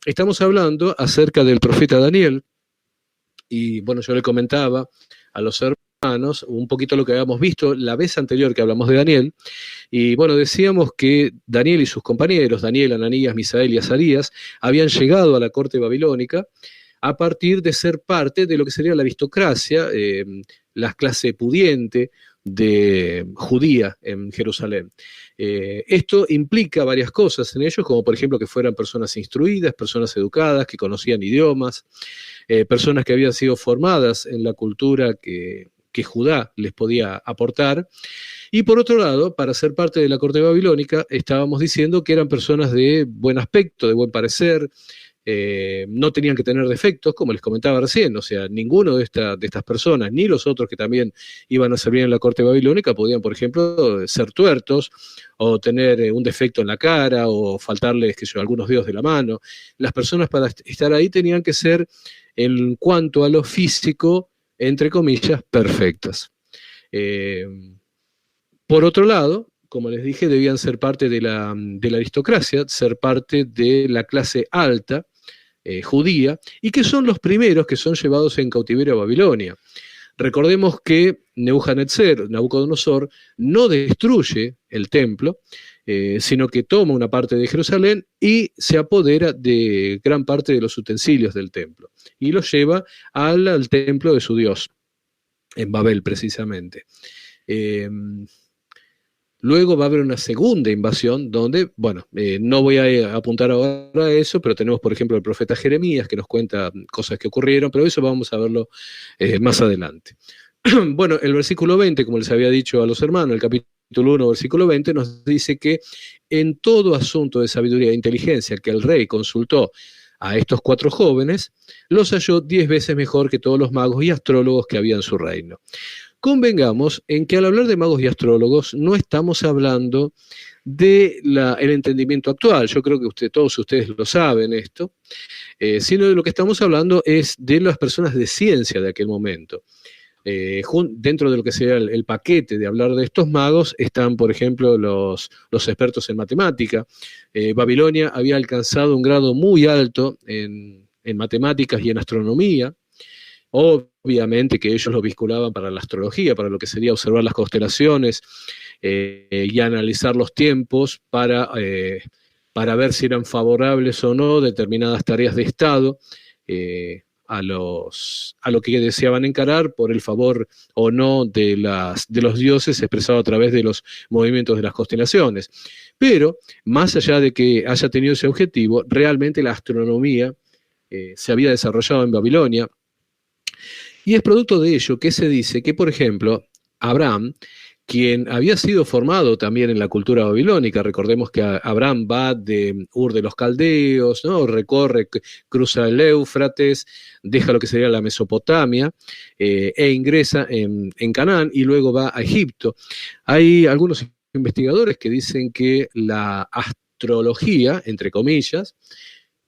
estamos hablando acerca del profeta Daniel, y bueno, yo le comentaba a los hermanos un poquito lo que habíamos visto la vez anterior que hablamos de Daniel, y bueno, decíamos que Daniel y sus compañeros, Daniel, Ananías, Misael y Azarías, habían llegado a la corte babilónica a partir de ser parte de lo que sería la aristocracia, la clase pudiente de judía en Jerusalén. Esto implica varias cosas en ellos, como por ejemplo que fueran personas instruidas, personas educadas, que conocían idiomas, personas que habían sido formadas en la cultura que Judá les podía aportar. Y por otro lado, para ser parte de la corte babilónica, estábamos diciendo que eran personas de buen aspecto, de buen parecer, no tenían que tener defectos, como les comentaba recién, o sea, ninguno de estas personas, ni los otros que también iban a servir en la corte babilónica, podían, por ejemplo, ser tuertos, o tener un defecto en la cara, o faltarles, qué sé yo, algunos dedos de la mano. Las personas para estar ahí tenían que ser, en cuanto a lo físico, entre comillas, perfectas. Eh, por otro lado, como les dije, debían ser parte de la aristocracia, ser parte de la clase alta, judía, y que son los primeros que son llevados en cautiverio a Babilonia. Recordemos que Nabucodonosor, no destruye el templo, sino que toma una parte de Jerusalén y se apodera de gran parte de los utensilios del templo y los lleva al templo de su Dios, en Babel precisamente. Eh, Luego va a haber una segunda invasión donde, bueno, no voy a apuntar ahora a eso, pero tenemos, por ejemplo, el profeta Jeremías que nos cuenta cosas que ocurrieron, pero eso vamos a verlo más adelante. Bueno, el versículo 20, como les había dicho a los hermanos, el capítulo 1, versículo 20, nos dice que en todo asunto de sabiduría e inteligencia que el rey consultó a estos 4 jóvenes, los halló 10 veces mejor que todos los magos y astrólogos que había en su reino. Convengamos en que al hablar de magos y astrólogos no estamos hablando del entendimiento actual, yo creo que todos ustedes lo saben esto, sino de lo que estamos hablando es de las personas de ciencia de aquel momento. Dentro de lo que sería el paquete de hablar de estos magos están, por ejemplo, los expertos en matemática. Babilonia había alcanzado un grado muy alto en matemáticas y en astronomía. Obviamente que ellos lo vinculaban para la astrología, para lo que sería observar las constelaciones y analizar los tiempos para ver si eran favorables o no determinadas tareas de Estado a lo que deseaban encarar por el favor o no de los dioses expresado a través de los movimientos de las constelaciones. Pero, más allá de que haya tenido ese objetivo, realmente la astronomía se había desarrollado en Babilonia. Y es producto de ello que se dice que, por ejemplo, Abraham, quien había sido formado también en la cultura babilónica, recordemos que Abraham va de Ur de los Caldeos, ¿no? Recorre, cruza el Éufrates, deja lo que sería la Mesopotamia e ingresa en Canaán y luego va a Egipto. Hay algunos investigadores que dicen que la astrología, entre comillas,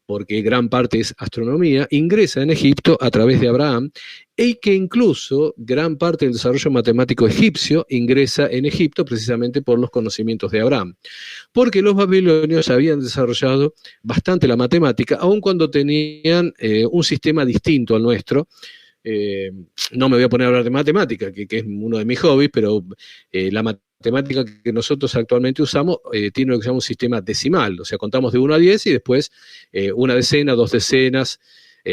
porque gran parte es astronomía, ingresa en Egipto a través de Abraham, y que incluso gran parte del desarrollo matemático egipcio ingresa en Egipto precisamente por los conocimientos de Abraham. Porque los babilonios habían desarrollado bastante la matemática, aun cuando tenían un sistema distinto al nuestro. No me voy a poner a hablar de matemática, que es uno de mis hobbies, pero la matemática que nosotros actualmente usamos tiene lo que se llama un sistema decimal, o sea, contamos de 1 a 10 y después una decena, 2 decenas,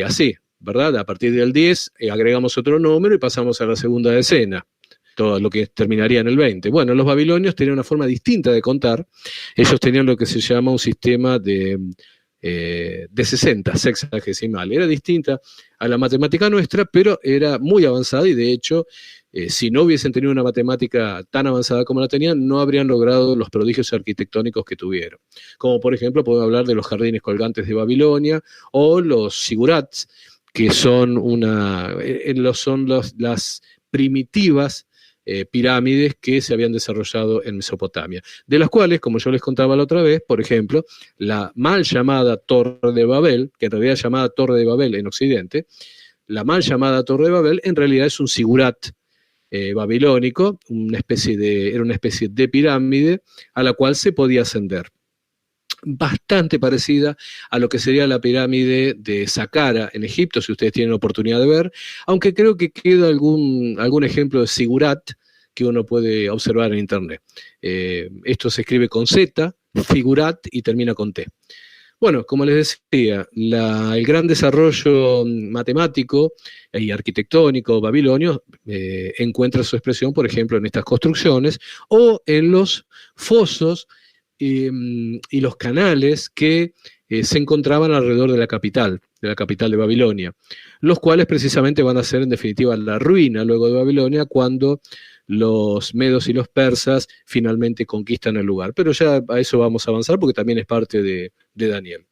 así, ¿verdad? A partir del 10 agregamos otro número y pasamos a la segunda decena, todo lo que terminaría en el 20. Bueno, los babilonios tenían una forma distinta de contar, ellos tenían lo que se llama un sistema de 60, sexagesimal. Era distinta a la matemática nuestra, pero era muy avanzada y de hecho, si no hubiesen tenido una matemática tan avanzada como la tenían, no habrían logrado los prodigios arquitectónicos que tuvieron. Como por ejemplo, podemos hablar de los jardines colgantes de Babilonia o los zigurats, que son las primitivas pirámides que se habían desarrollado en Mesopotamia, de las cuales, como yo les contaba la otra vez, por ejemplo, la mal llamada Torre de Babel, que en realidad es llamada Torre de Babel en Occidente, la mal llamada Torre de Babel en realidad es un zigurat babilónico, era una especie de pirámide a la cual se podía ascender. bastante parecida a lo que sería la pirámide de Saqqara en Egipto, si ustedes tienen oportunidad de ver, aunque creo que queda algún ejemplo de Sigurat que uno puede observar en internet. Esto se escribe con Z, Figurat, y termina con T. Bueno, como les decía, el gran desarrollo matemático y arquitectónico babilonio encuentra su expresión, por ejemplo, en estas construcciones o en los fosos y los canales que se encontraban alrededor de la capital de Babilonia, los cuales precisamente van a ser en definitiva la ruina luego de Babilonia cuando los medos y los persas finalmente conquistan el lugar. Pero ya a eso vamos a avanzar porque también es parte de Daniel.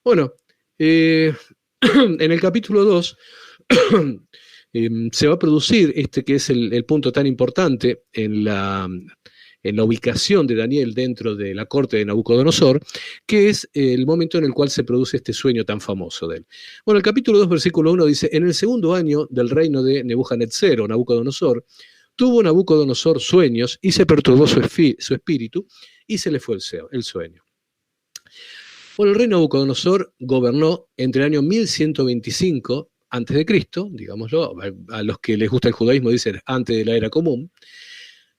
Bueno, en el capítulo 2 se va a producir este que es el punto tan importante en la ubicación de Daniel dentro de la corte de Nabucodonosor, que es el momento en el cual se produce este sueño tan famoso de él. Bueno, el capítulo 2, versículo 1 dice, en el segundo año del reino de Nebuchadnezzar o Nabucodonosor, tuvo Nabucodonosor sueños y se perturbó su espíritu y se le fue el sueño. Bueno, el rey Nabucodonosor gobernó entre el año 1125 a.C., digámoslo, a los que les gusta el judaísmo dicen antes de la era común,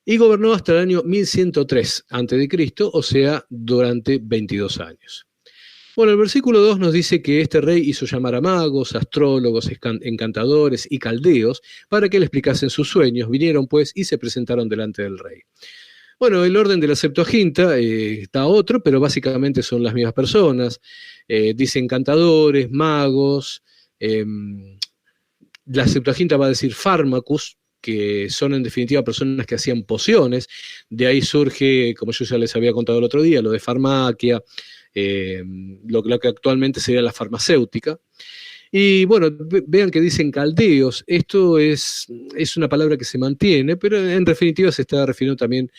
y gobernó hasta el año 1103 a.C., o sea, durante 22 años. Bueno, el versículo 2 nos dice que este rey hizo llamar a magos, astrólogos, encantadores y caldeos para que le explicasen sus sueños. Vinieron pues y se presentaron delante del rey. Bueno, el orden de la Septuaginta está otro, pero básicamente son las mismas personas. Dice encantadores, magos. La Septuaginta va a decir fármacos, que son en definitiva personas que hacían pociones. De ahí surge, como yo ya les había contado el otro día, lo de farmacia, lo que actualmente sería la farmacéutica. Y bueno, vean que dicen caldeos, esto es una palabra que se mantiene, pero en definitiva se está refiriendo también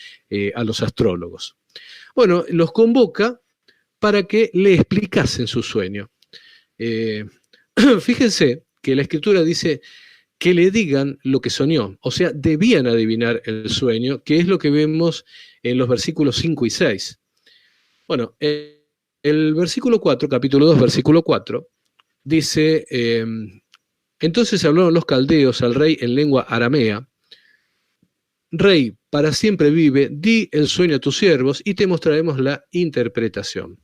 a los astrólogos. Bueno, los convoca para que le explicasen su sueño. Fíjense que la escritura dice que le digan lo que soñó, o sea, debían adivinar el sueño, que es lo que vemos en los versículos 5 y 6. Bueno, el versículo 4, capítulo 2, versículo 4, dice, entonces hablaron los caldeos al rey en lengua aramea, rey, para siempre vive, di el sueño a tus siervos y te mostraremos la interpretación.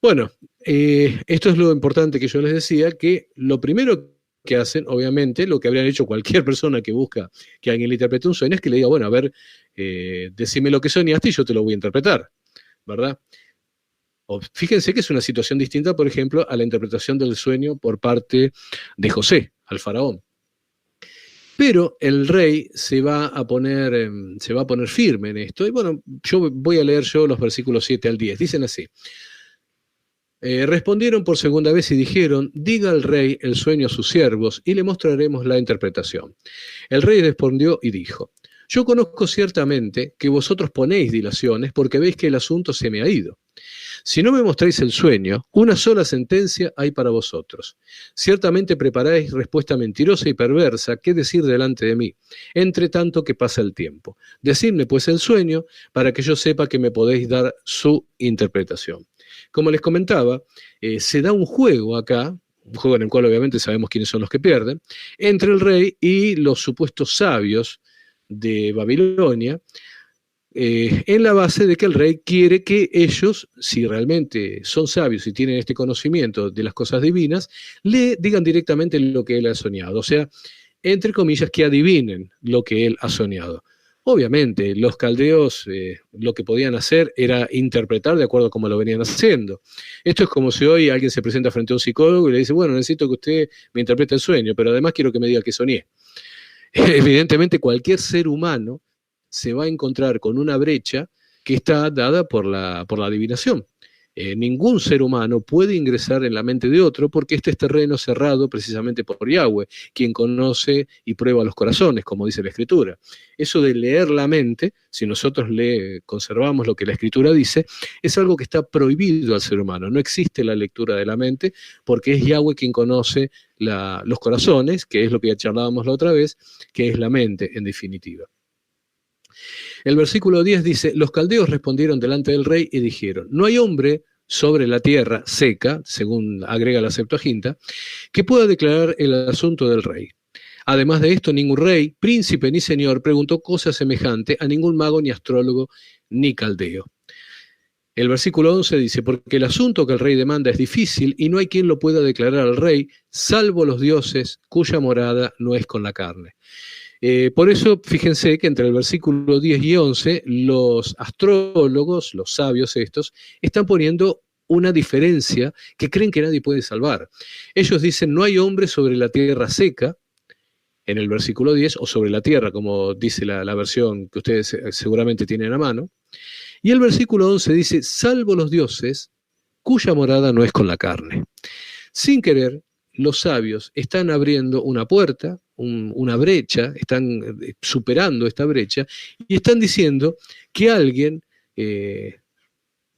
Bueno, esto es lo importante que yo les decía, que lo primero que hacen, obviamente, lo que habrían hecho cualquier persona que busca que alguien le interprete un sueño, es que le diga, bueno, a ver, decime lo que soñaste y yo te lo voy a interpretar, ¿verdad? O fíjense que es una situación distinta, por ejemplo, a la interpretación del sueño por parte de José, al faraón. Pero el rey se va a poner firme en esto. Y bueno, yo voy a leer los versículos 7 al 10. Dicen así. Respondieron por segunda vez y dijeron, diga al rey el sueño a sus siervos y le mostraremos la interpretación. El rey respondió y dijo, yo conozco ciertamente que vosotros ponéis dilaciones porque veis que el asunto se me ha ido. Si no me mostráis el sueño, una sola sentencia hay para vosotros. Ciertamente preparáis respuesta mentirosa y perversa, ¿qué decir delante de mí? Entre tanto que pasa el tiempo. Decidme pues el sueño, para que yo sepa que me podéis dar su interpretación. Como les comentaba, se da un juego acá, un juego en el cual obviamente sabemos quiénes son los que pierden, entre el rey y los supuestos sabios de Babilonia, en la base de que el rey quiere que ellos, si realmente son sabios y tienen este conocimiento de las cosas divinas, le digan directamente lo que él ha soñado. O sea, entre comillas, que adivinen lo que él ha soñado. Obviamente, los caldeos lo que podían hacer era interpretar de acuerdo a como lo venían haciendo. Esto es como si hoy alguien se presenta frente a un psicólogo y le dice, bueno, necesito que usted me interprete el sueño, pero además quiero que me diga que soñé. Evidentemente, cualquier ser humano se va a encontrar con una brecha que está dada por la adivinación. Ningún ser humano puede ingresar en la mente de otro porque este es terreno cerrado precisamente por Yahweh, quien conoce y prueba los corazones, como dice la Escritura. Eso de leer la mente, si nosotros conservamos lo que la Escritura dice, es algo que está prohibido al ser humano. No existe la lectura de la mente porque es Yahweh quien conoce los corazones, que es lo que ya charlábamos la otra vez, que es la mente en definitiva. El versículo 10 dice, los caldeos respondieron delante del rey y dijeron, no hay hombre sobre la tierra seca, según agrega la Septuaginta, que pueda declarar el asunto del rey. Además de esto, ningún rey, príncipe ni señor preguntó cosa semejante a ningún mago, ni astrólogo, ni caldeo. El versículo 11 dice, porque el asunto que el rey demanda es difícil y no hay quien lo pueda declarar al rey, salvo los dioses cuya morada no es con la carne. Por eso, fíjense que entre el versículo 10 y 11, los astrólogos, los sabios estos, están poniendo una diferencia que creen que nadie puede salvar. Ellos dicen, no hay hombre sobre la tierra seca, en el versículo 10, o sobre la tierra, como dice la versión que ustedes seguramente tienen a mano. Y el versículo 11 dice, salvo los dioses cuya morada no es con la carne. Sin querer, los sabios están abriendo una puerta, una brecha, están superando esta brecha y están diciendo que alguien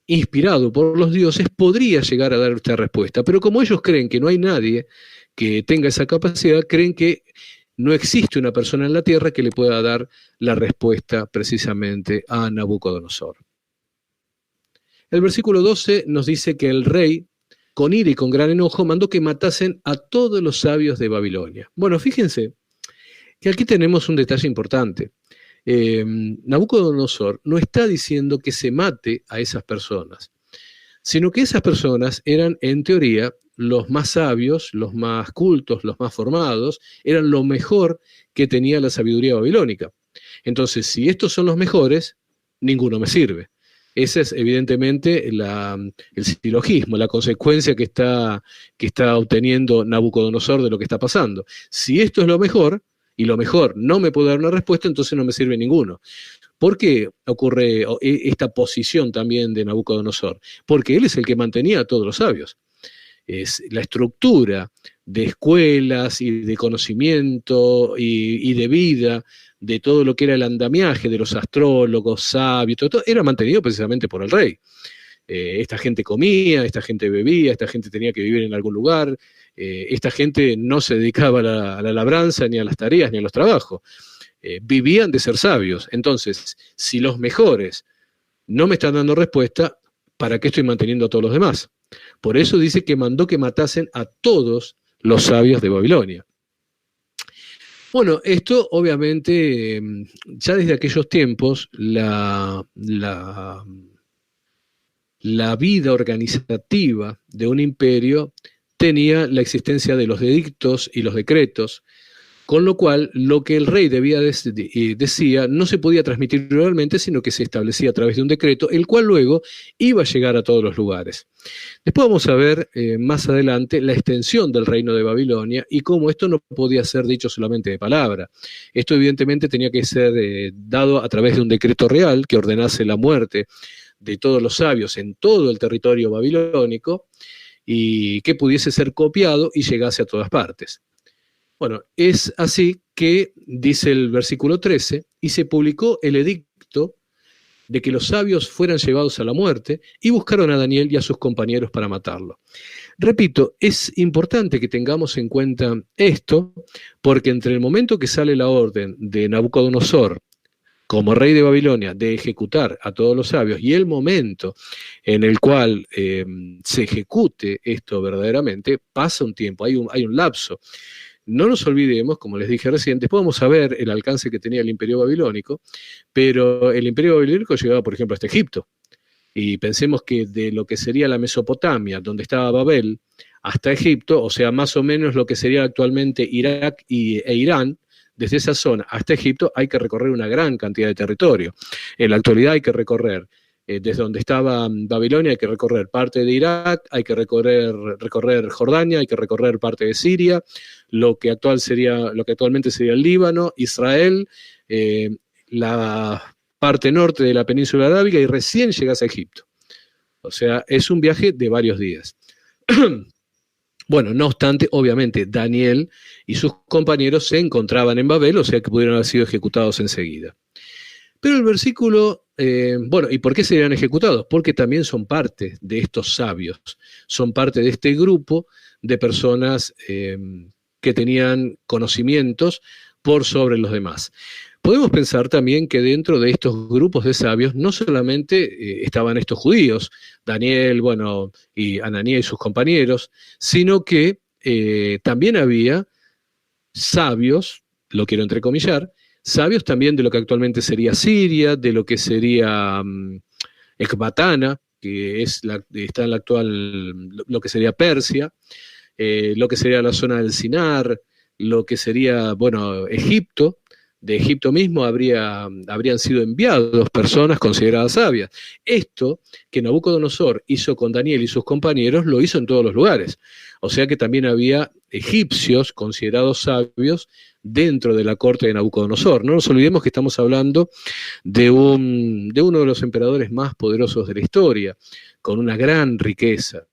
inspirado por los dioses podría llegar a dar esta respuesta. Pero como ellos creen que no hay nadie que tenga esa capacidad, creen que no existe una persona en la tierra que le pueda dar la respuesta precisamente a Nabucodonosor. El versículo 12 nos dice que el rey, con ira y con gran enojo, mandó que matasen a todos los sabios de Babilonia. Bueno, fíjense que aquí tenemos un detalle importante. Nabucodonosor no está diciendo que se mate a esas personas, sino que esas personas eran, en teoría, los más sabios, los más cultos, los más formados, eran lo mejor que tenía la sabiduría babilónica. Entonces, si estos son los mejores, ninguno me sirve. Ese es evidentemente el silogismo, la consecuencia que está obteniendo Nabucodonosor de lo que está pasando. Si esto es lo mejor, y lo mejor no me puede dar una respuesta, entonces no me sirve ninguno. ¿Por qué ocurre esta posición también de Nabucodonosor? Porque él es el que mantenía a todos los sabios. Es la estructura de escuelas y de conocimiento y de vida, de todo lo que era el andamiaje de los astrólogos, sabios, todo era mantenido precisamente por el rey. Esta gente comía, esta gente bebía, esta gente tenía que vivir en algún lugar, esta gente no se dedicaba a la labranza, ni a las tareas, ni a los trabajos. Vivían de ser sabios. Entonces, si los mejores no me están dando respuesta, ¿para qué estoy manteniendo a todos los demás? Por eso dice que mandó que matasen a todos los sabios de Babilonia. Bueno, esto obviamente, ya desde aquellos tiempos, la vida organizativa de un imperio tenía la existencia de los edictos y los decretos, con lo cual lo que el rey decía no se podía transmitir oralmente, sino que se establecía a través de un decreto, el cual luego iba a llegar a todos los lugares. Después vamos a ver más adelante la extensión del reino de Babilonia y cómo esto no podía ser dicho solamente de palabra. Esto evidentemente tenía que ser dado a través de un decreto real que ordenase la muerte de todos los sabios en todo el territorio babilónico y que pudiese ser copiado y llegase a todas partes. Bueno, es así que dice el versículo 13, y se publicó el edicto de que los sabios fueran llevados a la muerte y buscaron a Daniel y a sus compañeros para matarlo. Repito, es importante que tengamos en cuenta esto, porque entre el momento que sale la orden de Nabucodonosor como rey de Babilonia, de ejecutar a todos los sabios, y el momento en el cual se ejecute esto verdaderamente, pasa un tiempo, hay un lapso. No nos olvidemos, como les dije recién, después vamos a ver el alcance que tenía el imperio babilónico, pero el imperio babilónico llegaba, por ejemplo, hasta Egipto. Y pensemos que de lo que sería la Mesopotamia, donde estaba Babel, hasta Egipto, o sea, más o menos lo que sería actualmente Irak e Irán, desde esa zona hasta Egipto hay que recorrer una gran cantidad de territorio. En la actualidad hay que recorrer, desde donde estaba Babilonia, hay que recorrer parte de Irak, hay que recorrer Jordania, hay que recorrer parte de Siria, lo que actualmente sería el Líbano, Israel, la parte norte de la península arábiga y recién llegas a Egipto. O sea, es un viaje de varios días. Bueno, no obstante, obviamente, Daniel y sus compañeros se encontraban en Babel, o sea que pudieron haber sido ejecutados enseguida. Pero el versículo, bueno, ¿y por qué serían ejecutados? Porque también son parte de estos sabios, son parte de este grupo de personas que tenían conocimientos por sobre los demás. Podemos pensar también que dentro de estos grupos de sabios no solamente estaban estos judíos, Daniel, bueno, y Ananías y sus compañeros, sino que también había sabios, lo quiero entrecomillar, sabios también de lo que actualmente sería Siria, de lo que sería Ecbatana, que está en la actual, lo que sería Persia, lo que sería la zona del Sinar, lo que sería, bueno, Egipto. De Egipto mismo habrían sido enviados personas consideradas sabias. Esto que Nabucodonosor hizo con Daniel y sus compañeros, lo hizo en todos los lugares. O sea que también había egipcios considerados sabios dentro de la corte de Nabucodonosor. No nos olvidemos que estamos hablando de uno de los emperadores más poderosos de la historia, con una gran riqueza.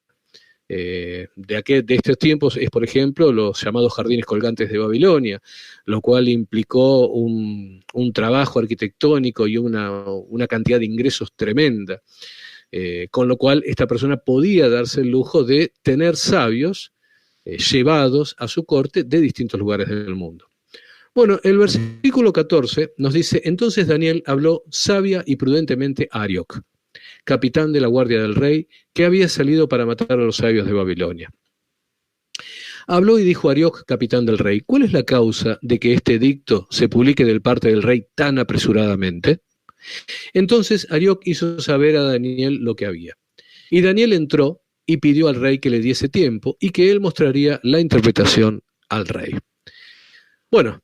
De estos tiempos es, por ejemplo, los llamados jardines colgantes de Babilonia, lo cual implicó un trabajo arquitectónico y una cantidad de ingresos tremenda, con lo cual esta persona podía darse el lujo de tener sabios llevados a su corte de distintos lugares del mundo. Bueno, el versículo 14 nos dice, entonces Daniel habló sabia y prudentemente a Arioc, capitán de la guardia del rey, que había salido para matar a los sabios de Babilonia. Habló y dijo a Arioc, capitán del rey, ¿cuál es la causa de que este edicto se publique del parte del rey tan apresuradamente? Entonces Arioc hizo saber a Daniel lo que había. Y Daniel entró y pidió al rey que le diese tiempo y que él mostraría la interpretación al rey. Bueno,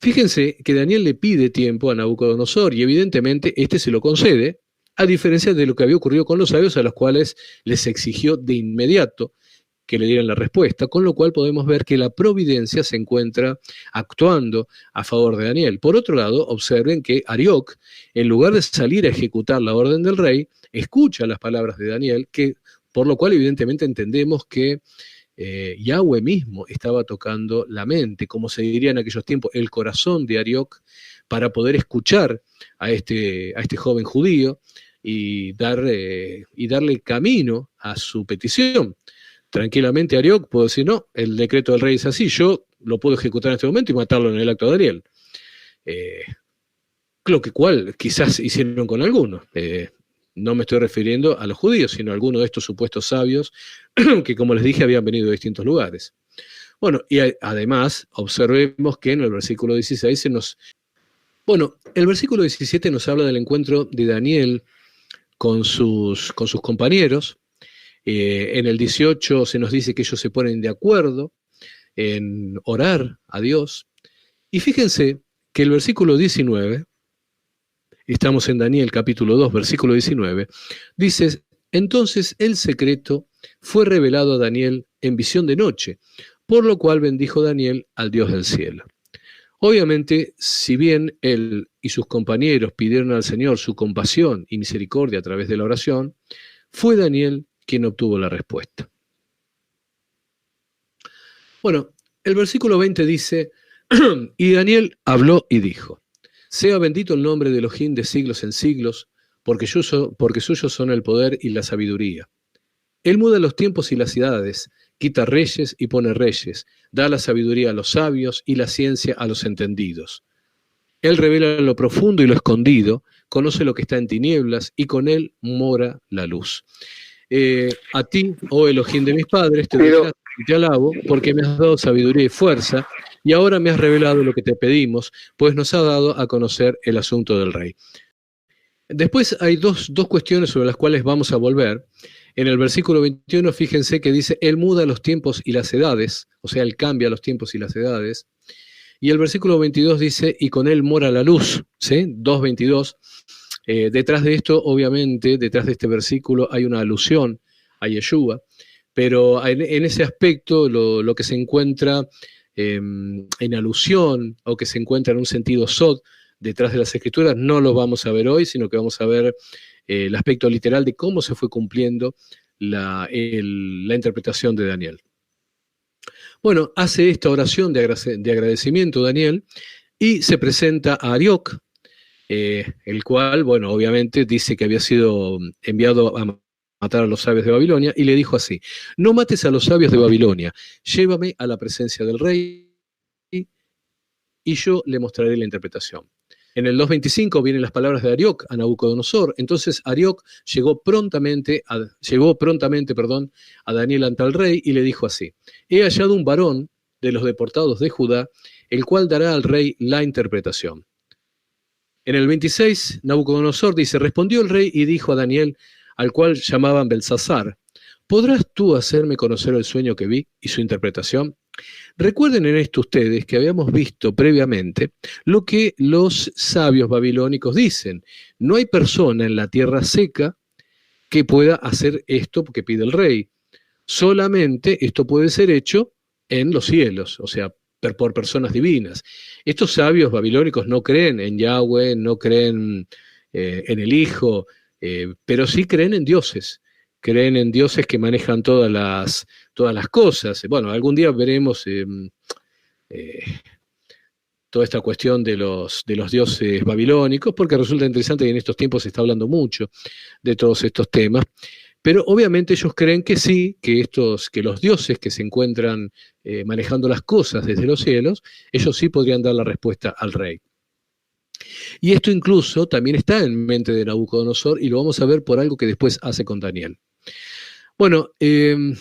fíjense que Daniel le pide tiempo a Nabucodonosor y evidentemente este se lo concede, a diferencia de lo que había ocurrido con los sabios, a los cuales les exigió de inmediato que le dieran la respuesta, con lo cual podemos ver que la providencia se encuentra actuando a favor de Daniel. Por otro lado, observen que Arioc, en lugar de salir a ejecutar la orden del rey, escucha las palabras de Daniel, por lo cual evidentemente entendemos que Yahweh mismo estaba tocando la mente, como se diría en aquellos tiempos, el corazón de Arioc, para poder escuchar a este joven judío y darle camino a su petición. Tranquilamente Arioc puede decir, no, el decreto del rey es así, yo lo puedo ejecutar en este momento y matarlo en el acto de Daniel. Lo que cual quizás hicieron con algunos. No me estoy refiriendo a los judíos, sino a algunos de estos supuestos sabios que, como les dije, habían venido de distintos lugares. Bueno, y además observemos que en el versículo 16 el versículo 17 nos habla del encuentro de Daniel con sus compañeros. En el 18 se nos dice que ellos se ponen de acuerdo en orar a Dios. Y fíjense que el versículo 19, estamos en Daniel capítulo 2, versículo 19, dice, entonces el secreto fue revelado a Daniel en visión de noche, por lo cual bendijo Daniel al Dios del cielo. Obviamente, si bien él y sus compañeros pidieron al Señor su compasión y misericordia a través de la oración, fue Daniel quien obtuvo la respuesta. Bueno, el versículo 20 dice, y Daniel habló y dijo, sea bendito el nombre de Elohim de siglos en siglos, porque suyos son el poder y la sabiduría. Él muda los tiempos y las edades, quita reyes y pone reyes, da la sabiduría a los sabios y la ciencia a los entendidos. Él revela lo profundo y lo escondido, conoce lo que está en tinieblas y con él mora la luz. A ti, oh Elohim de mis padres, te doy gracias y te alabo, porque me has dado sabiduría y fuerza, y ahora me has revelado lo que te pedimos, pues nos ha dado a conocer el asunto del rey. Después hay dos cuestiones sobre las cuales vamos a volver. En el versículo 21, fíjense que dice, Él muda los tiempos y las edades, o sea, Él cambia los tiempos y las edades. Y el versículo 22 dice, y con Él mora la luz, ¿sí? 2.22. Detrás de esto, obviamente, detrás de este versículo hay una alusión a Yeshua, pero en ese aspecto lo que se encuentra en alusión o que se encuentra en un sentido sod detrás de las escrituras no lo vamos a ver hoy, sino que vamos a ver el aspecto literal de cómo se fue cumpliendo la interpretación de Daniel. Bueno, hace esta oración de agradecimiento Daniel y se presenta a Arioc, el cual, bueno, obviamente dice que había sido enviado a matar a los sabios de Babilonia, y le dijo así, no mates a los sabios de Babilonia, llévame a la presencia del rey y yo le mostraré la interpretación. En el 2.25 vienen las palabras de Arioc a Nabucodonosor. Entonces Arioc llegó prontamente, a Daniel ante el rey y le dijo así: he hallado un varón de los deportados de Judá, el cual dará al rey la interpretación. En el 26, Nabucodonosor dice: respondió el rey y dijo a Daniel, al cual llamaban Belsasar: ¿podrás tú hacerme conocer el sueño que vi y su interpretación? Recuerden en esto ustedes que habíamos visto previamente lo que los sabios babilónicos dicen: no hay persona en la tierra seca que pueda hacer esto que pide el rey. Solamente esto puede ser hecho en los cielos, o sea, por personas divinas. Estos sabios babilónicos no creen en Yahweh, no creen en el Hijo, pero sí creen en dioses. Creen en dioses que manejan todas las cosas. Bueno, algún día veremos toda esta cuestión de los dioses babilónicos, porque resulta interesante que en estos tiempos se está hablando mucho de todos estos temas. Pero obviamente ellos creen que sí, que los dioses que se encuentran manejando las cosas desde los cielos, ellos sí podrían dar la respuesta al rey. Y esto incluso también está en mente de Nabucodonosor, y lo vamos a ver por algo que después hace con Daniel. Bueno, en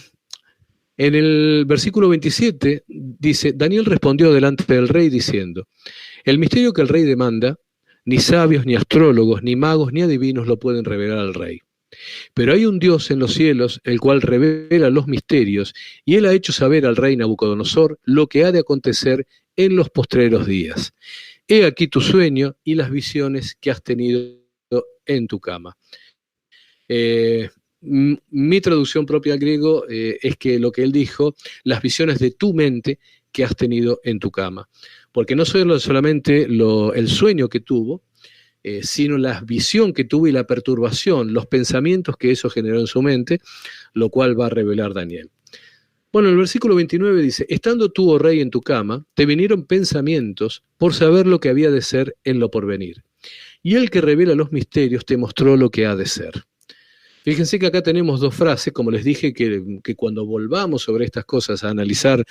el versículo 27 dice: Daniel respondió delante del rey diciendo: el misterio que el rey demanda, ni sabios, ni astrólogos, ni magos, ni adivinos lo pueden revelar al rey. Pero hay un Dios en los cielos, el cual revela los misterios, y él ha hecho saber al rey Nabucodonosor lo que ha de acontecer en los postreros días. He aquí tu sueño y las visiones que has tenido en tu cama. Mi traducción propia al griego es que lo que él dijo: las visiones de tu mente que has tenido en tu cama. Porque no solamente el sueño que tuvo, sino la visión que tuvo y la perturbación, los pensamientos que eso generó en su mente, lo cual va a revelar Daniel. Bueno, el versículo 29 dice: estando tú, oh rey, en tu cama, te vinieron pensamientos por saber lo que había de ser en lo porvenir. Y el que revela los misterios te mostró lo que ha de ser. Fíjense que acá tenemos dos frases, como les dije, que cuando volvamos sobre estas cosas a analizar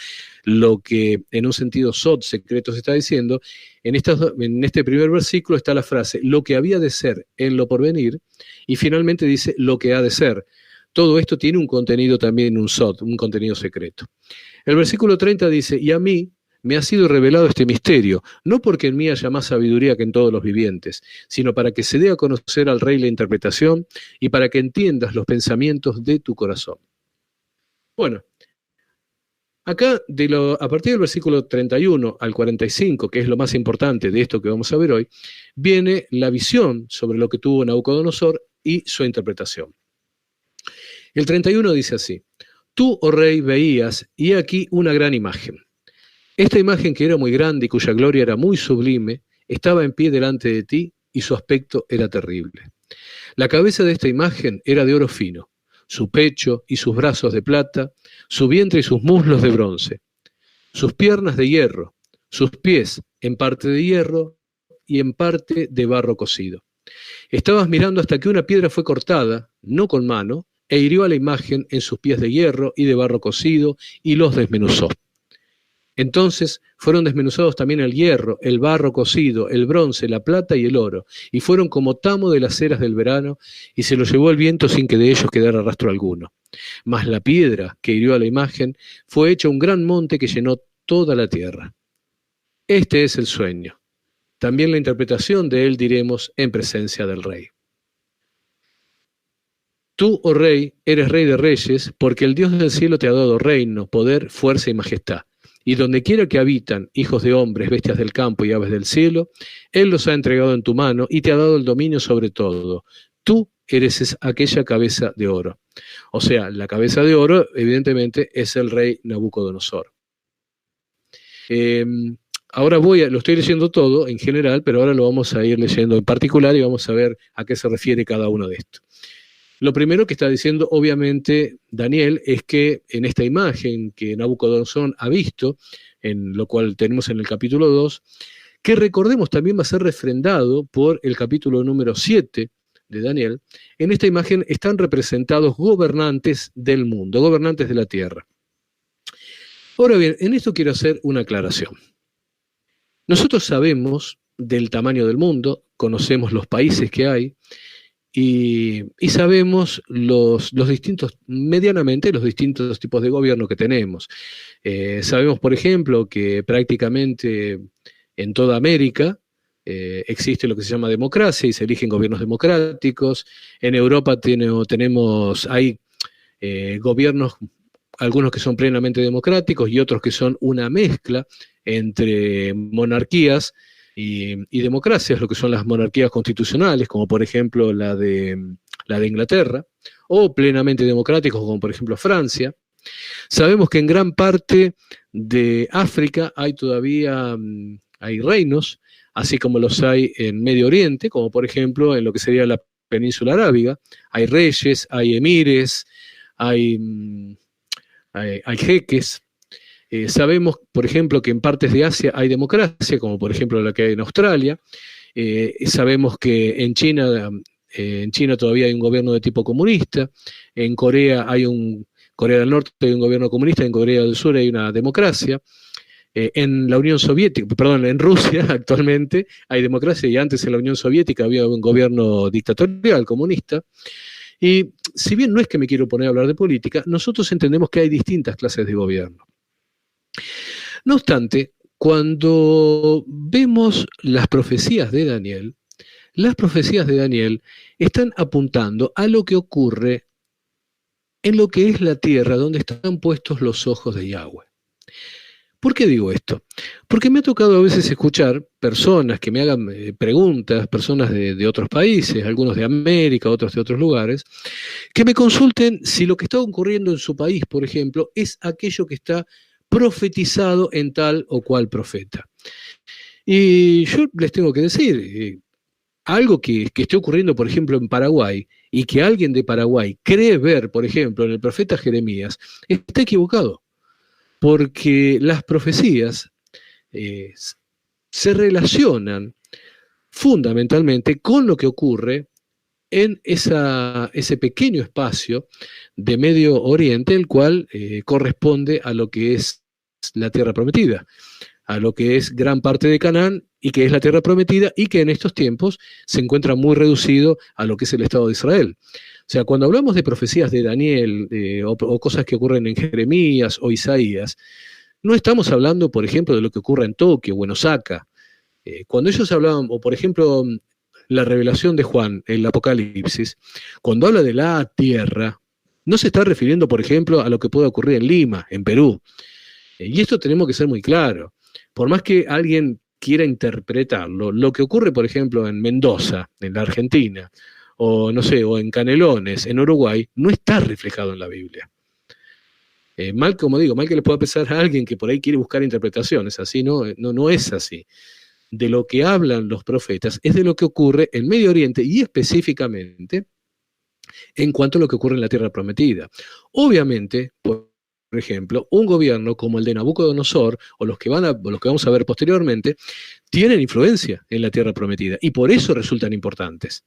lo que en un sentido secreto se está diciendo, en este primer versículo está la frase lo que había de ser en lo porvenir, y finalmente dice lo que ha de ser. Todo esto tiene un contenido también, un contenido secreto. El versículo 30 dice: y a mí me ha sido revelado este misterio, no porque en mí haya más sabiduría que en todos los vivientes, sino para que se dé a conocer al rey la interpretación y para que entiendas los pensamientos de tu corazón. Bueno, acá a partir del versículo 31 al 45, que es lo más importante de esto que vamos a ver hoy, viene la visión sobre lo que tuvo Nabucodonosor y su interpretación. El 31 dice así: tú, oh rey, veías, y aquí una gran imagen. Esta imagen, que era muy grande y cuya gloria era muy sublime, estaba en pie delante de ti, y su aspecto era terrible. La cabeza de esta imagen era de oro fino, su pecho y sus brazos de plata, su vientre y sus muslos de bronce, sus piernas de hierro, sus pies en parte de hierro y en parte de barro cocido. Estabas mirando hasta que una piedra fue cortada, no con mano, e hirió a la imagen en sus pies de hierro y de barro cocido, y los desmenuzó. Entonces fueron desmenuzados también el hierro, el barro cocido, el bronce, la plata y el oro, y fueron como tamo de las eras del verano, y se los llevó el viento sin que de ellos quedara rastro alguno. Mas la piedra que hirió a la imagen fue hecha un gran monte que llenó toda la tierra. Este es el sueño. También la interpretación de él diremos en presencia del rey. Tú, oh rey, eres rey de reyes, porque el Dios del cielo te ha dado reino, poder, fuerza y majestad. Y donde quiera que habitan hijos de hombres, bestias del campo y aves del cielo, Él los ha entregado en tu mano y te ha dado el dominio sobre todo. Tú eres aquella cabeza de oro. O sea, la cabeza de oro, evidentemente, es el rey Nabucodonosor. Ahora lo estoy leyendo todo en general, pero ahora lo vamos a ir leyendo en particular y vamos a ver a qué se refiere cada uno de estos. Lo primero que está diciendo, obviamente, Daniel, es que en esta imagen que Nabucodonosor ha visto, en lo cual tenemos en el capítulo 2, que recordemos también va a ser refrendado por el capítulo número 7 de Daniel, en esta imagen están representados gobernantes del mundo, gobernantes de la tierra. Ahora bien, en esto quiero hacer una aclaración. Nosotros sabemos del tamaño del mundo, conocemos los países que hay y sabemos los distintos, medianamente, los distintos tipos de gobierno que tenemos. Sabemos, por ejemplo, que prácticamente en toda América existe lo que se llama democracia y se eligen gobiernos democráticos. En Europa hay gobiernos, algunos que son plenamente democráticos y otros que son una mezcla entre monarquías y democracias, lo que son las monarquías constitucionales, como por ejemplo la de Inglaterra, o plenamente democráticos, como por ejemplo Francia. Sabemos que en gran parte de África hay todavía hay reinos, así como los hay en Medio Oriente, como por ejemplo en lo que sería la península arábiga. Hay reyes, hay emires, hay jeques. Sabemos, por ejemplo, que en partes de Asia hay democracia, como por ejemplo la que hay en Australia. Sabemos que en China todavía hay un gobierno de tipo comunista. En Corea Corea del Norte hay un gobierno comunista, en Corea del Sur hay una democracia. En la Unión Soviética, perdón, en Rusia actualmente hay democracia y antes en la Unión Soviética había un gobierno dictatorial comunista. Y si bien no es que me quiero poner a hablar de política, nosotros entendemos que hay distintas clases de gobierno. No obstante, cuando vemos las profecías de Daniel están apuntando a lo que ocurre en lo que es la tierra donde están puestos los ojos de Yahweh. ¿Por qué digo esto? Porque me ha tocado a veces escuchar personas que me hagan preguntas, personas de otros países, algunos de América, otros de otros lugares, que me consulten si lo que está ocurriendo en su país, por ejemplo, es aquello que está profetizado en tal o cual profeta. Y yo les tengo que decir, algo que esté ocurriendo, por ejemplo, en Paraguay, y que alguien de Paraguay cree ver, por ejemplo, en el profeta Jeremías, está equivocado. Porque las profecías se relacionan fundamentalmente con lo que ocurre en ese pequeño espacio de Medio Oriente, el cual corresponde a lo que es la tierra prometida, a lo que es gran parte de Canaán y que es la tierra prometida y que en estos tiempos se encuentra muy reducido a lo que es el Estado de Israel. O sea, cuando hablamos de profecías de Daniel o cosas que ocurren en Jeremías o Isaías, no estamos hablando, por ejemplo, de lo que ocurre en Tokio o en Osaka. Cuando ellos hablaban, o por ejemplo, la revelación de Juan, el Apocalipsis, cuando habla de la tierra, no se está refiriendo, por ejemplo, a lo que puede ocurrir en Lima, en Perú. Y esto tenemos que ser muy claro. Por más que alguien quiera interpretarlo, lo que ocurre, por ejemplo, en Mendoza, en la Argentina, o no sé, o en Canelones, en Uruguay, no está reflejado en la Biblia. Mal, como digo, mal que le pueda pesar a alguien que por ahí quiere buscar interpretaciones, así no es así. De lo que hablan los profetas es de lo que ocurre en Medio Oriente y específicamente en cuanto a lo que ocurre en la Tierra Prometida. Obviamente, por ejemplo, un gobierno como el de Nabucodonosor, o los que vamos a ver posteriormente, tienen influencia en la Tierra Prometida y por eso resultan importantes.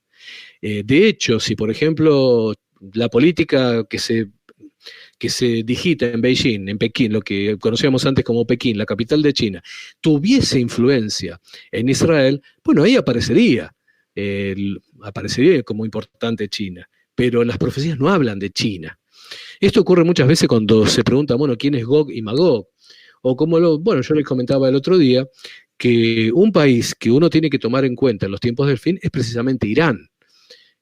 De hecho, si por ejemplo la política que se digita en Beijing, en Pekín, lo que conocíamos antes como Pekín, la capital de China, tuviese influencia en Israel, bueno, ahí aparecería como importante China, pero las profecías no hablan de China. Esto ocurre muchas veces cuando se pregunta, bueno, ¿quién es Gog y Magog? O como yo les comentaba el otro día, que un país que uno tiene que tomar en cuenta en los tiempos del fin es precisamente Irán.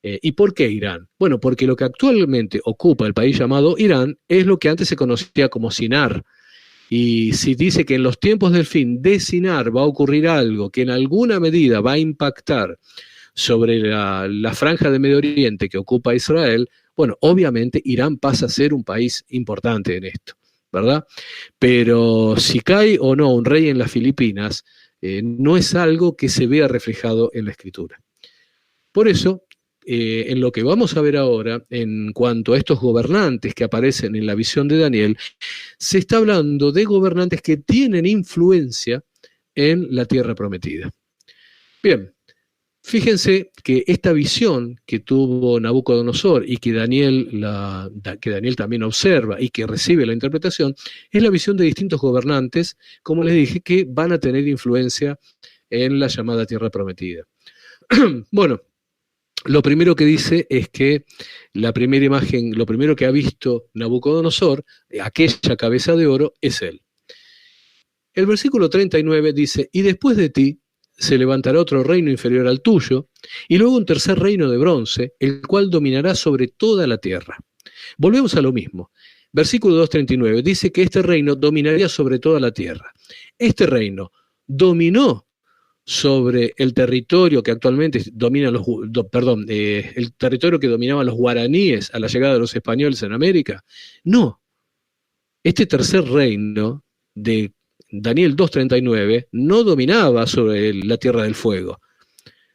¿Y por qué Irán? Bueno, porque lo que actualmente ocupa el país llamado Irán es lo que antes se conocía como Sinar. Y si dice que en los tiempos del fin de Sinar va a ocurrir algo que en alguna medida va a impactar sobre la franja de Medio Oriente que ocupa Israel, bueno, obviamente Irán pasa a ser un país importante en esto, ¿verdad? Pero si cae o no un rey en las Filipinas, no es algo que se vea reflejado en la Escritura. Por eso, en lo que vamos a ver ahora, en cuanto a estos gobernantes que aparecen en la visión de Daniel, se está hablando de gobernantes que tienen influencia en la tierra prometida. Bien, fíjense que esta visión que tuvo Nabucodonosor y que Daniel también observa y que recibe la interpretación, es la visión de distintos gobernantes, como les dije, que van a tener influencia en la llamada Tierra Prometida. Bueno, lo primero que dice es que la primera imagen, lo primero que ha visto Nabucodonosor, aquella cabeza de oro, es él. El versículo 39 dice, y después de ti se levantará otro reino inferior al tuyo, y luego un tercer reino de bronce, el cual dominará sobre toda la tierra. Volvemos a lo mismo. Versículo 239 dice que este reino dominaría sobre toda la tierra. Este reino dominó sobre el territorio que actualmente dominan el territorio que dominaban los guaraníes a la llegada de los españoles en América. No. Este tercer reino de Daniel 2.39 no dominaba sobre la Tierra del Fuego.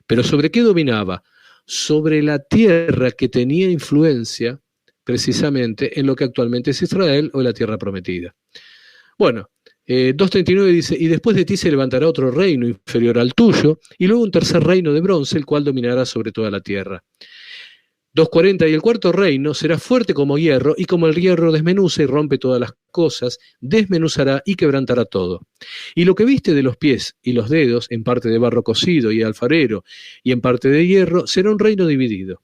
¿Pero sobre qué dominaba? Sobre la tierra que tenía influencia precisamente en lo que actualmente es Israel o la Tierra Prometida. Bueno, 2.39 dice, y después de ti se levantará otro reino inferior al tuyo, y luego un tercer reino de bronce, el cual dominará sobre toda la tierra. 2.40, y el cuarto reino será fuerte como hierro, y como el hierro desmenuza y rompe todas las cosas, desmenuzará y quebrantará todo. Y lo que viste de los pies y los dedos, en parte de barro cocido y alfarero, y en parte de hierro, será un reino dividido.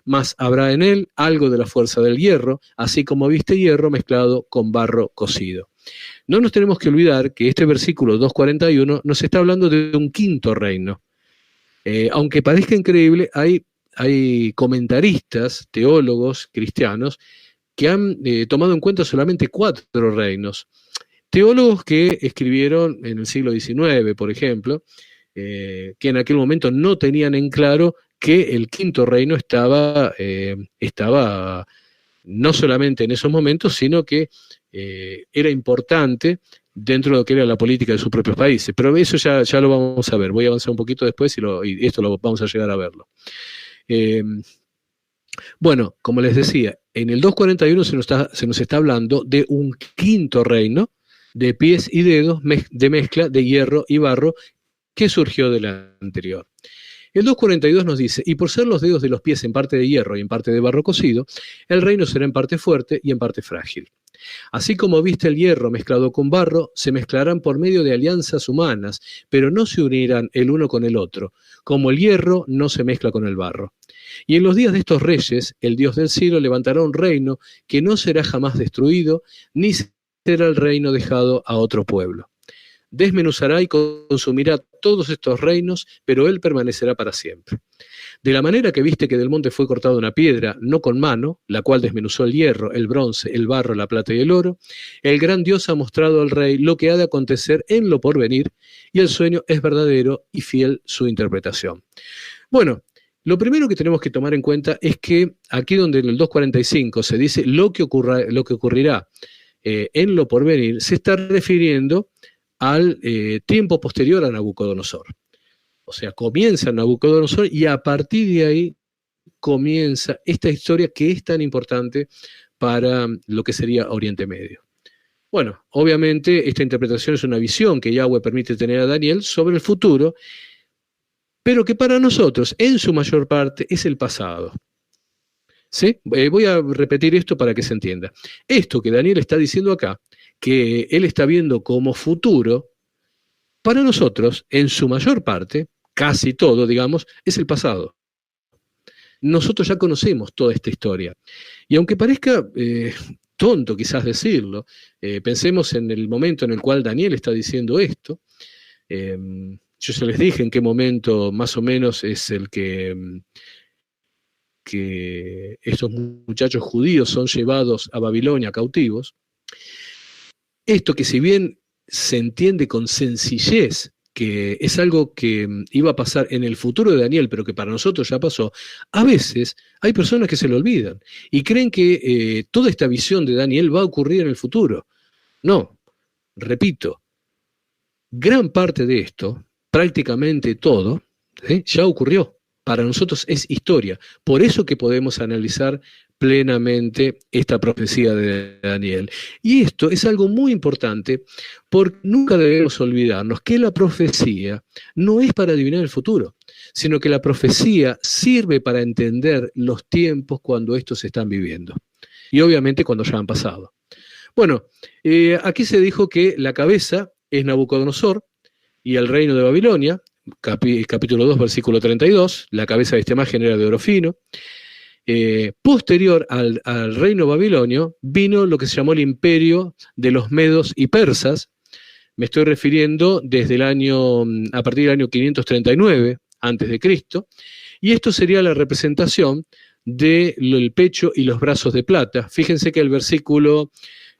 Mas habrá en él algo de la fuerza del hierro, así como viste hierro mezclado con barro cocido. No nos tenemos que olvidar que este versículo 2.41 nos está hablando de un quinto reino. Aunque parezca increíble, hay comentaristas, teólogos cristianos, que han tomado en cuenta solamente 4 reinos. Teólogos que escribieron en el siglo XIX, por ejemplo, que en aquel momento no tenían en claro que el quinto reino estaba no solamente en esos momentos, sino que era importante dentro de lo que era la política de sus propios países. Pero eso ya lo vamos a ver. Voy a avanzar un poquito después y esto lo vamos a llegar a verlo. Bueno, como les decía, en el 2.41 se nos está hablando de un quinto reino de pies y dedos de mezcla de hierro y barro que surgió del anterior. El 2.42 nos dice, y por ser los dedos de los pies en parte de hierro y en parte de barro cocido, el reino será en parte fuerte y en parte frágil. Así como viste el hierro mezclado con barro, se mezclarán por medio de alianzas humanas, pero no se unirán el uno con el otro, como el hierro no se mezcla con el barro. Y en los días de estos reyes, el Dios del cielo levantará un reino que no será jamás destruido, ni será el reino dejado a otro pueblo. Desmenuzará y consumirá todos estos reinos, pero él permanecerá para siempre. De la manera que viste que del monte fue cortada una piedra, no con mano, la cual desmenuzó el hierro, el bronce, el barro, la plata y el oro, el gran Dios ha mostrado al rey lo que ha de acontecer en lo porvenir, y el sueño es verdadero y fiel su interpretación. Bueno, lo primero que tenemos que tomar en cuenta es que aquí donde en el 2.45 se dice lo que ocurrirá en lo porvenir, se está refiriendo al tiempo posterior a Nabucodonosor. O sea, comienza Nabucodonosor y a partir de ahí comienza esta historia que es tan importante para lo que sería Oriente Medio. Bueno, obviamente esta interpretación es una visión que Yahweh permite tener a Daniel sobre el futuro, pero que para nosotros, en su mayor parte, es el pasado. ¿Sí? Voy a repetir esto para que se entienda. Esto que Daniel está diciendo acá, que él está viendo como futuro, para nosotros, en su mayor parte, casi todo, digamos, es el pasado. Nosotros ya conocemos toda esta historia. Y aunque parezca tonto quizás decirlo, pensemos en el momento en el cual Daniel está diciendo esto. Yo ya les dije en qué momento más o menos es el que estos muchachos judíos son llevados a Babilonia cautivos. Esto que si bien se entiende con sencillez que es algo que iba a pasar en el futuro de Daniel, pero que para nosotros ya pasó, a veces hay personas que se lo olvidan y creen que toda esta visión de Daniel va a ocurrir en el futuro. No, repito, gran parte de esto, prácticamente todo, ya ocurrió. Para nosotros es historia. Por eso que podemos analizar plenamente esta profecía de Daniel. Y esto es algo muy importante porque nunca debemos olvidarnos que la profecía no es para adivinar el futuro, sino que la profecía sirve para entender los tiempos cuando estos se están viviendo. Y obviamente cuando ya han pasado. Bueno, aquí se dijo que la cabeza es Nabucodonosor y el reino de Babilonia, capítulo 2, versículo 32, la cabeza de esta imagen era de oro fino. Posterior al reino babilonio vino lo que se llamó el imperio de los medos y persas. Me estoy refiriendo desde a partir del año 539 antes de Cristo, y esto sería la representación del pecho y los brazos de plata. Fíjense que el versículo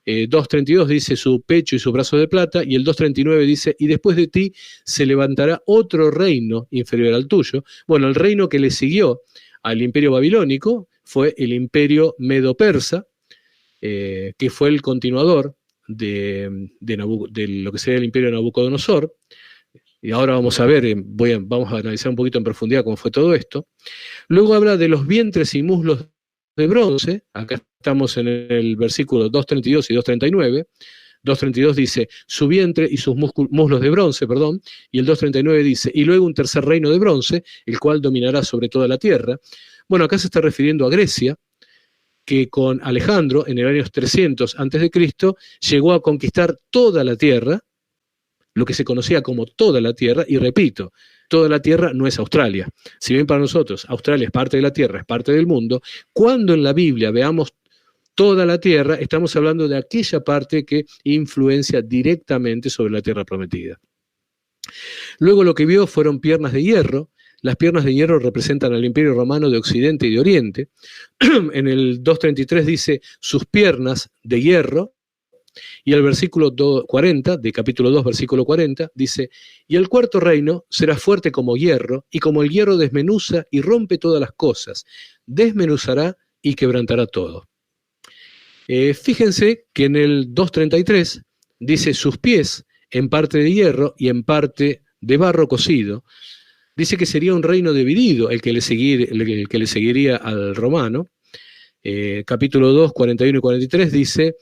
2.32 dice su pecho y sus brazos de plata, y el 2.39 dice, y después de ti se levantará otro reino inferior al tuyo. Bueno, el reino que le siguió al imperio babilónico fue el imperio medo-persa, que fue el continuador de lo que sería el imperio de Nabucodonosor. Y ahora vamos a ver, vamos a analizar un poquito en profundidad cómo fue todo esto. Luego habla de los vientres y muslos de bronce. Acá estamos en el versículo 2.32 y 2.39. 2.32 dice, su vientre y sus muslos de bronce, perdón, y el 2.39 dice, y luego un tercer reino de bronce, el cual dominará sobre toda la tierra. Bueno, acá se está refiriendo a Grecia, que con Alejandro, en el año 300 a.C., llegó a conquistar toda la tierra, lo que se conocía como toda la tierra, y repito, toda la tierra no es Australia. Si bien para nosotros Australia es parte de la tierra, es parte del mundo, cuando en la Biblia veamos toda la tierra, estamos hablando de aquella parte que influencia directamente sobre la tierra prometida. Luego lo que vio fueron piernas de hierro. Las piernas de hierro representan al Imperio Romano de Occidente y de Oriente. En el 2.33 dice sus piernas de hierro, y el versículo 40, de capítulo 2, versículo 40, dice, y el cuarto reino será fuerte como hierro, y como el hierro desmenuza y rompe todas las cosas, desmenuzará y quebrantará todo. Fíjense que en el 2.33 dice sus pies en parte de hierro y en parte de barro cocido. Dice que sería un reino dividido el que le seguiría al romano. Capítulo 2, 41 y 43 dice,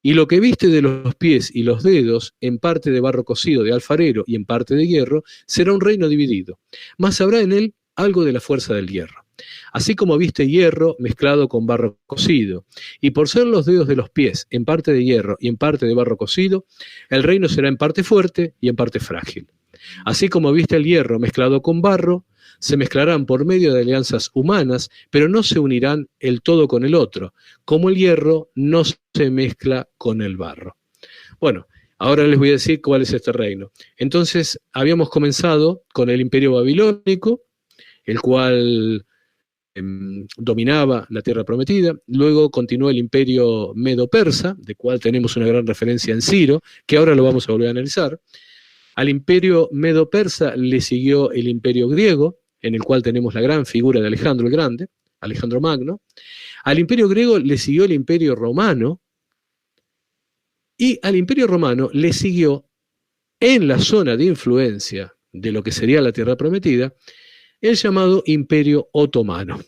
y lo que viste de los pies y los dedos, en parte de barro cocido de alfarero y en parte de hierro, será un reino dividido, mas habrá en él algo de la fuerza del hierro. Así como viste hierro mezclado con barro cocido, y por ser los dedos de los pies en parte de hierro y en parte de barro cocido, el reino será en parte fuerte y en parte frágil. Así como viste el hierro mezclado con barro, se mezclarán por medio de alianzas humanas, pero no se unirán el todo con el otro, como el hierro no se mezcla con el barro. Bueno, ahora les voy a decir cuál es este reino. Entonces, habíamos comenzado con el imperio babilónico, el cual dominaba la tierra prometida. Luego continuó el imperio medo-persa, de cual tenemos una gran referencia en Ciro, que ahora lo vamos a volver a analizar. Al imperio medo-persa le siguió el imperio griego, en el cual tenemos la gran figura de Alejandro el Grande, Alejandro Magno. Al imperio griego le siguió el imperio romano, y al imperio romano le siguió, en la zona de influencia de lo que sería la tierra prometida, el llamado imperio otomano.